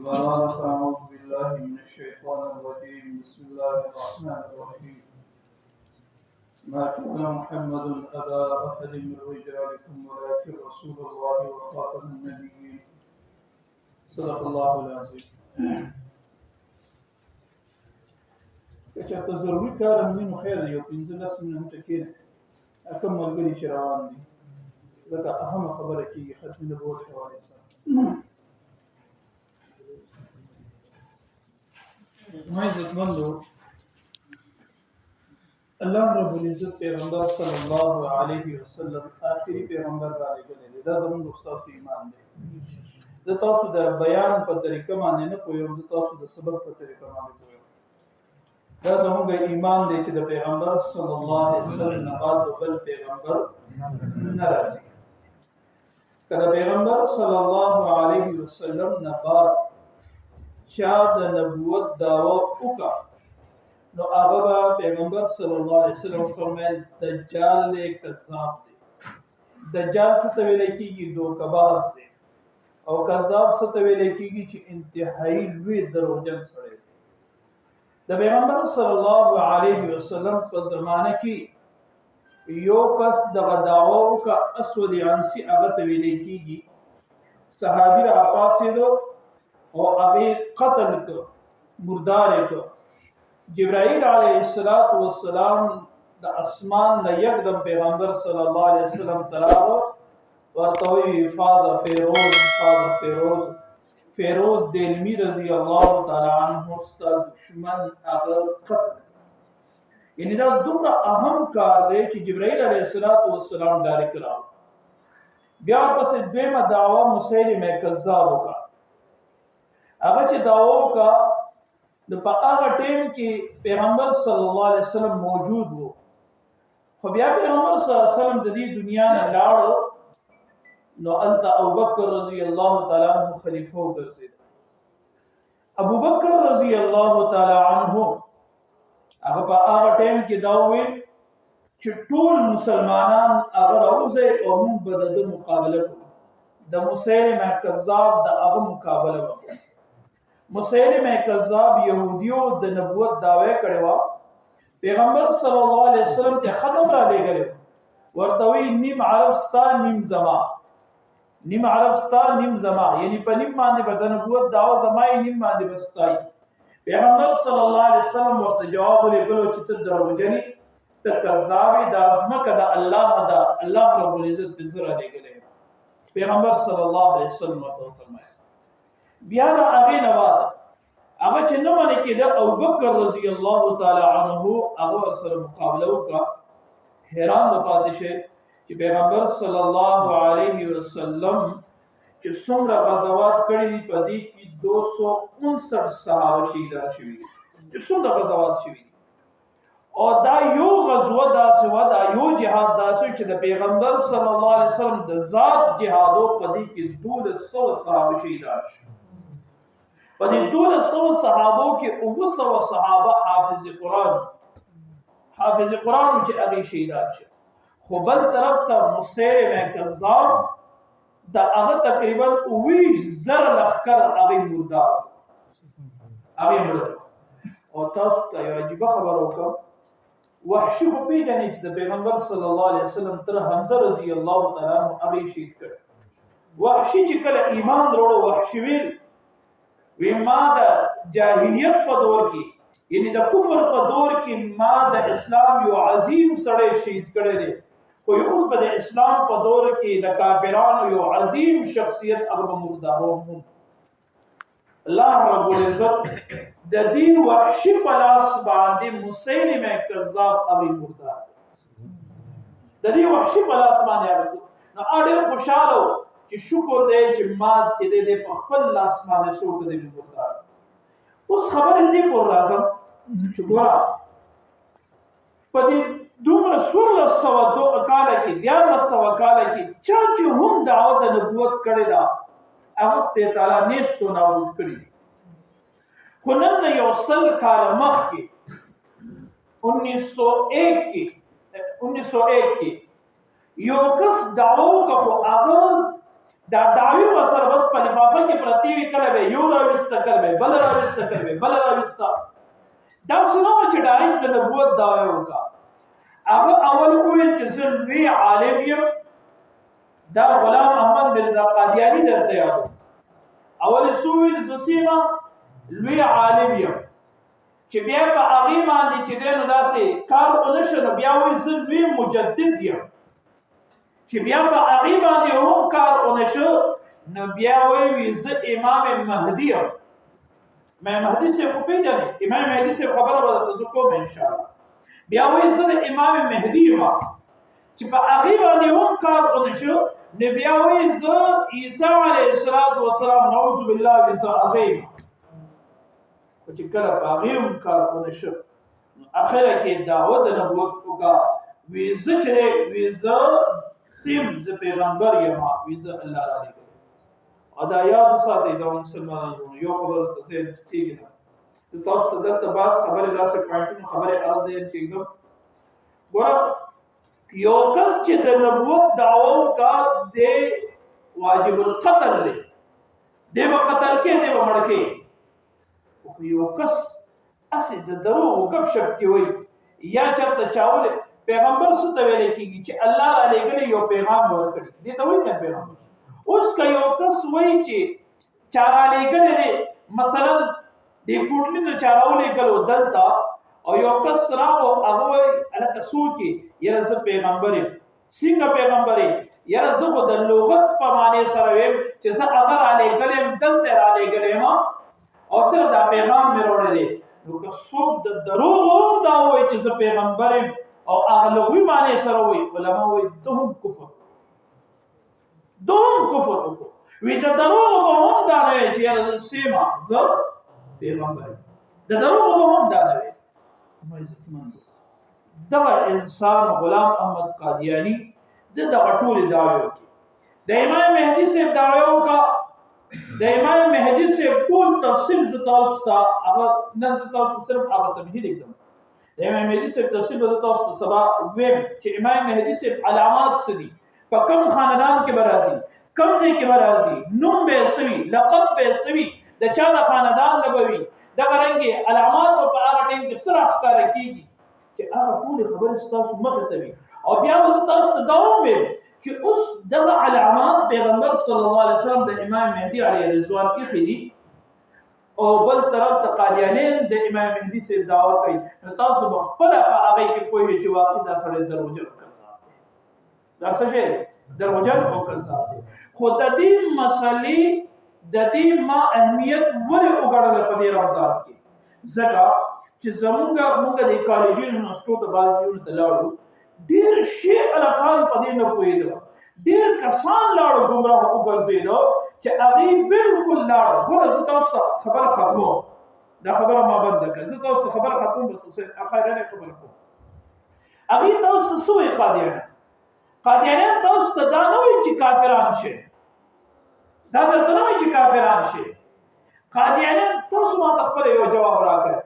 بعد أعوذ بالله من الشيطان الرجيم بسم الله الرحمن الرحيم ما كان محمد أبا أحد من رجالكم ولكن رسول الله وخاتم النبيين صدق الله العظيم. کچته ضروري کار هم خیر دی، یو 15 منټه کې کوم ملګری چې روان دي ځکه اهم خبره کېږي ختم نبوت حواله سره. ما عزتمندو الله رب العزت پیغمبر صلی الله علیه وسلم آخري پیغمبر را لېږلی دا زموږ ستاسو ایمان دی. زه تاسو د بیان په طریقه باندې نه پوهېږم، زه تاسو د سبق په طریقه باندې پوهېږم. دا زموږ ایمان دی چې د پیغمبر صلی الله علیه وسلم نه بعد بل پیغمبر نه راځي. که د پیغمبر صلی الله علیه وسلم نه بعد چا د نبوت دعوه وکړه نو هغه به پیغمبر صلی الله علیه وسلم فرمایل دجال کذاب دی. دجال څه ته ویل کېږي؟ دوکه‌باز دی. او کذاب څه ته ویل کېږي؟ چې انتهایی لوی دروغجن سړی دی. د پیغمبر صلی الله علیه وسلم په زمانه کې یو کس دغه دعوه وکړه، اسود عنسی هغه ته ویل کېږي. صحابي راپاڅېدو او هغه قتل کړ، مردار یې کړ. جبرائیل علیه السلام د اسمان نه یکدم پیغمبر صلی الله علیه وسلم ته راغی، ورته وایي فاز فیروز فیروز دیلمی رضی الله تعالی عنه ستا دشمن هغه قتل. یعنی دا دومره اهم کار دی چې جبرائیل علیه السلام ډایرکټ راغی. بیا ورپسې دویمه دعوه مسیلمه کذاب وکړه. هغه چې دعوه وکړه نو په هغه ټیم کې پیغمبر صلی الله علیه وسلم موجود وو، خو بیا پیغمبر صلی الله علیه وسلم د دې دنیا نه لاړ نو هلته ابوبکر رضی الله تعالی عنه خلیفه وګرځېد. ابوبکر رضی الله تعالی عنه هغه په هغه ټیم کې دا وویل چې ټول مسلمانان هغه راوځي او موږ به د مقابله کوو. د مسیلمه کذاب د هغه مقابله وکړو. مسیلمه کذاب یهودیو د نبوت دعوی کړی وه. پیغمبر صلی الله علیه وسلم ته ختم را لېږلی، ورته وایي نیم عرب ستا نیم زما، نیم عرب ستا نیم زما، یعنی په نیم باندې به د نبوت دعوه زما یې، نیم باندې به ستا یي. پیغمبر صلی الله علیه وسلم ورته جواب ولېږلو چې ته دروغجن یې، ته کذاب یې، دا ځمکه د الله ده، الله رب العزت دې زه را لېږلی یم. پیغمبر صلی الله علیه وسلم ورته وفرمایل. بیا د هغې نه بعد هغه چې نه منې کېده، ابوبکر رضی الله تعالی عنه هغه ورسره مقابله وکړه. حیران به پاتې شئ چې پیغمبر صلی الله علیه وسلم چې څومره غزوات کړي دي په دې کې 259 صحابه شهیدان شوي دي. چې څومره غزوات شوي دي او دا یو غزوه داسې وه، دا یو جهاد داسې چې د پیغمبر صلی الله علیه وسلم د ذات جهادو په دې کې 1200 صحابه شهیدان شوي. په دې 1200 صحابو کې 900 صحابه حافظ قرآن چې هغې شهیدان شوي. خو بل طرف ته مسیلمه کذاب د هغه تقریبا 20,000 لښکر هغې مردار هغې مړه. او تاسو ته یو عجیبه خبره وکړم، وحشي خو پېژنئ چې د پیغمبر صلی الله علیه وسلم تر حمزه رضی الله تعالی عنه هغې شهید کړی. وحشي چې کله ایمان وروړو، وحشي ویل وی ما د جاهلیت په دور کې، یعنی د کفر په دور کې ما د اسلام یو عظیم سړی شهید کړی دی، خو اوس به د اسلام په دور کې د کافرانو یو عظیم شخصیت هغه به مرداروم. الله رب العزت د دې وحشي په لاس باندې مسیلمه کذاب هغې مردار د دې وحشي په لاس باندې هغه نو ډېر خوشحاله و چې شکر دی چې ما چې دی په خپل لاس باندې څوک دی مردار. اوس خبرې دې پورې راځم چې ګوره په دې دومره 1602 کاله کې 1400 کاله کې چا چې هم دعوه د نبوت کړې ده هغه خدای تعالی نیستو نابود کړي دي. خو نن نه یو 100 کاله مخکې 1901 کې یو کس دعوه وکړه، خو هغه دا دعوی وسره بس په لفافه کې پرتی وي، کله به یو راوسته، کله به بل راوسته، کله به بل راوسته. دا څنګه چې ډایرکټ د نبوت دعوی وکړه. هغه اول وویل چې زه لوی عالم یم. دا غلام احمد مرزا قادیانی درته یادو. اول څه وویل؟ زه سیمه لوی عالم یم. چې بیا په هغې باندې چې دی نو داسې کار ونه شه، نو بیا وایي زه لوی مجدد یم. چې بیا په هغې باندې هم کار ونه شه، نو بیا وایي زه امام مهدي یم. امام مهدي صاحب خو پېژنې؟ امام مهدي صاحب خبره به درته زه کوم انشاءالله. بیا وایي زه د امام مهدي یم. چې په هغې باندې هم کار ونه شه، نو بیا وایي زه عیسی علیه السلام نعوذ بالله عیسی هغه یم. خو چې کله په هغې هم کار ونه شه، نو اخره کې دعوه د نبوت وکړه. وایي زه چې دی وایي زه سیم زه پیغمبر یم، وایي زه الله رالیږلی. او دا یاد وساتئ دا مسلمانانو. یو خبره درته ذهن کېږي نه، زه تاسو ته دلته بعض خبرې داسې پوینټونه خبرې هغه ذهن کېږدم. ګوره یو کس چې د نبوت دعوه وکړه دی واجب القتل دی، دی به قتل کې، دی به مړ کې. خو یو کس هسې د دروغو ګپ شپ کې وایي یا چېرته چاولې پیغمبر څه ته ویلی کېږي؟ چې الله رالیږلی یو پیغام یې ورکړي، دې ته وایي نه پیغمبر. اوس که یو کس وایي چې چا رالیږلی دی، مثلا دې کوټلي نه چا راولېږلو دلته، او یو کس راغو هغه وایي هلکه څوک یې؟ یاره زه پیغمبر یم. څنګه پیغمبر یې؟ یاره زه خو د لغت په معنی سره ویم چې زه هغه رالیږلی یم، دلته یې رالیږلی یم او صرف دا پیغام مې راوړی دی. نو که څوک د دروغو هم دا وایي چې زه پیغمبر یم او هغه لغوي معنی سره وایي، علما وایي ده هم کفر، ده هم کفر وکړو. وایي د دروغو به هم دا نه وایي چې یاره زه سیمه زه پیغمبر یم، د دروغو به هم دا نه وایي. نو عزتمندو دغه انسان غلام احمد قادیانی د دغه ټولې دعوې وکړي. د امام مهدي صاحب دعوه وکړه. د امام مهدي صاحب ټول تفصیل زه تاسو ته هغه نن زه تاسو ته صرف هغه تمهید کړم. د امام مهدي صاحب تفصیل به زه تاسو ته سبا ویم چې امام مهدي صاحب علامات څه دي، په کوم خاندان کې به راځي، کوم ځای کې به راځي، نوم به یې څه وي، لقب به یې څه وي، د چا د خاندان نه به وي، دغه رنګې علامات به په هغه ټایم کې څه راښکاره کېږي چې هغه ټولې خبرې ستاسو مخې ته وي. او بیا به زه تاسو ته دا هم ویم چې اوس دغه علامات پیغمبر صلی الله علیه وسلم د امام مهدي علیه رضوان ایښي دي، او بل طرف ته قادیانیان د امام مهدي صاحب دعوه کوي. نو تاسو به خپله په هغې کې پوهېږئ چې واقعي دا سړی دروغجن او کذاب دی. دا څه شی دی؟ دروغجن او کذاب دی. خو د دې مسلې د دې ما اهمیت ولې وګڼله په دې رمضان کې؟ ځکه چې موږ د کالجونو یونیورسټو ته بعض ځایونو ته لاړو، ډېر شی هلکان په دې نه پوهېده، ډېر کسان لاړو ګمراه وګرځېده چې هغې بلکل لاړه. ګوره زه تاسو ته خبره ختموم، دا خبره ما بنده کړه، زه تاسو ته خبره ختموم، بس اخرنۍ خبره کوم. هغې تاسو ته څه وایي قادیانیان تاسو ته دا نه وایي چې کافران شئ، دا درته نه وایي چې کافران شئ. قادیانیان تاسو ما ته خپله یو جواب راکړئ.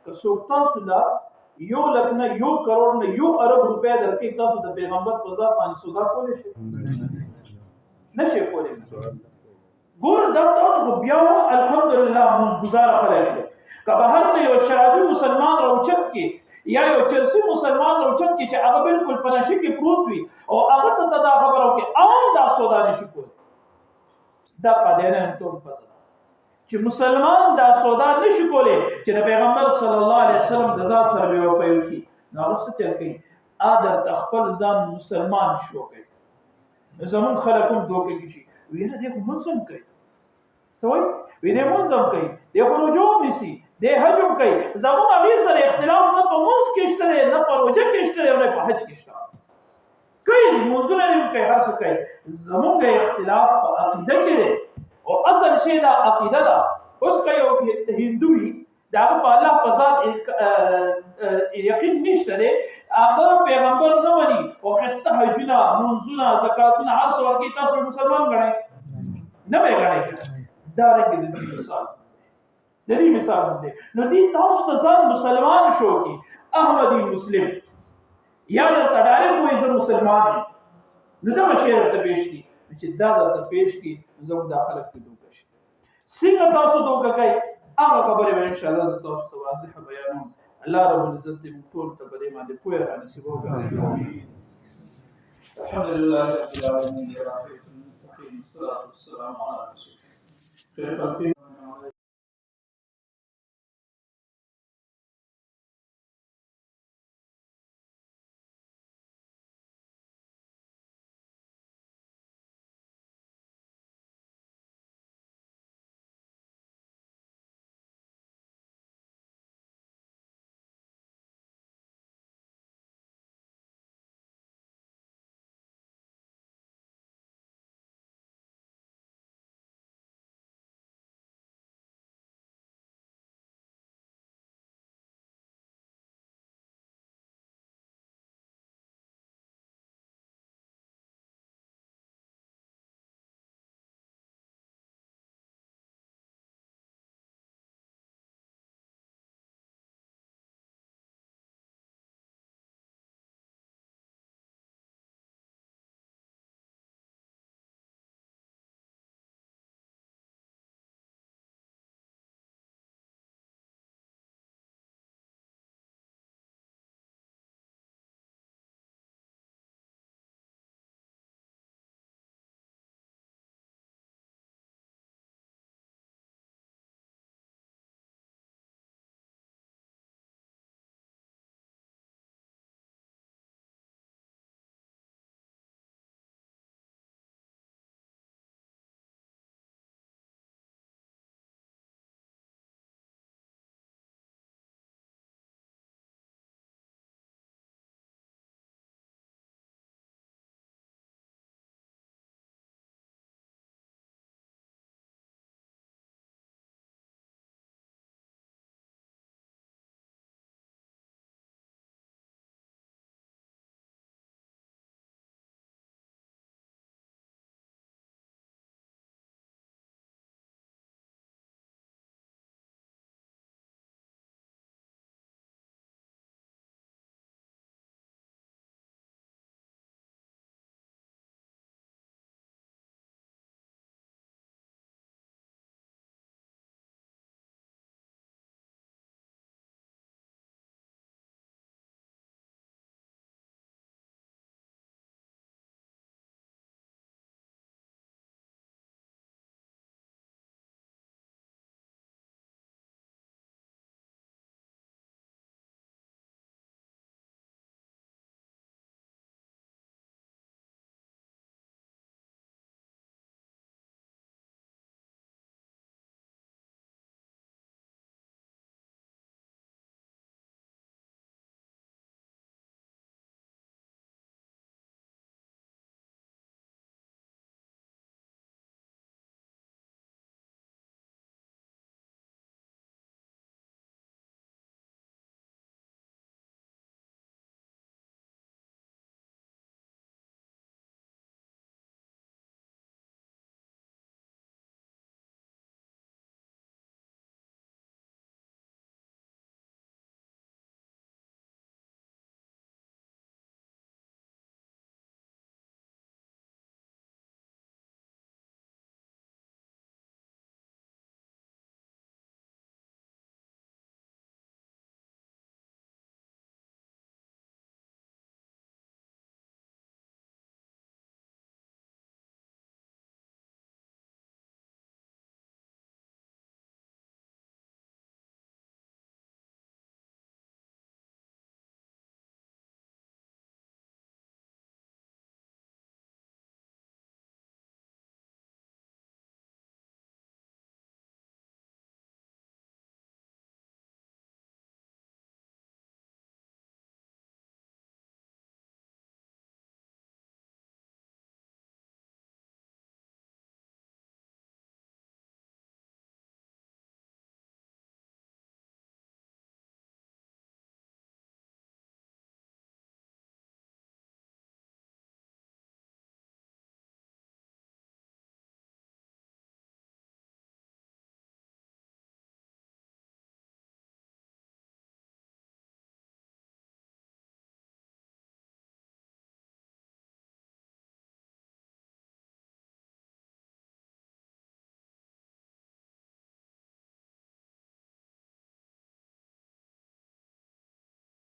که څوک تاسو له 1 لک نه 1 کروڑ نه 1 ارب روپۍ درکړي، تاسو د پیغمبر په ذات باندې سودا کولی شئ؟ نه شئ کولی. ګوره دا تاسو خو بیا هم الحمدلله مزګزاره خلک دی. که بهر نه یو شرابي مسلمان راوچت کړي یا یو چرسي مسلمان راوچت کړي چې هغه بلکل په نشې کې پروت وي او هغه ته دا خبره وکړي، هم دا سودا نشي کولی. دا قادیانیانو ته هم پته ده چې مسلمان دا سودا نشي کولی چې د پیغمبر صلی الله علیه وسلم د ذات سره بې وفایي وکړي. نو هغه څه چل کوي؟ درته خپل ځان مسلمان شو کوي. زمونږ خلک هم دوکې کې شي، ویره دی خو مونځ هم کوي، څه وایي؟ وی دی مونځ هم کوي، دی خو روژه هم نیسي، دی حج هم کوي. زمونږ هغې سره اختلاف نه په مونځ کې شته دی، نه په روژه کې شته دی، او نه په حج کې شته. کوي مونځونه یې هم کوي، هر څه کوي. زمونږ اختلاف په عقیده کې دی، او اصل شی دا عقیده ده. اوس که یو هندو وي د هغه په الله په ذات یقین نشته دی، هغه پیغمبر نه مني او ښایسته حجونه مونځونه زکاتونه هر څه ورکوي، تاسو مسلمان ګڼئ؟ نه به یې ګڼئ. دا رنګې د دې مثال هم دی. نو دې تاسو ته ځان مسلمان شو کړي، احمدي مسلم، یا درته ډایرکټ وایي زه مسلمان یم، نو دغه شی درته پېښ کړي. چې دا درته پیش کړي زموږ دا خلک ته دوکه شي. څنګه تاسو دوکه کوئ هغه خبرې به انشاءالله زه تاسو ته واضح بیانوم. الله رب العزت دې موږ ټول ته په دې باندې پوهه رانصیب وکړي. الحمد لله رب العالمين الرحمن الرحيم والصلاة والسلام على رسول الله.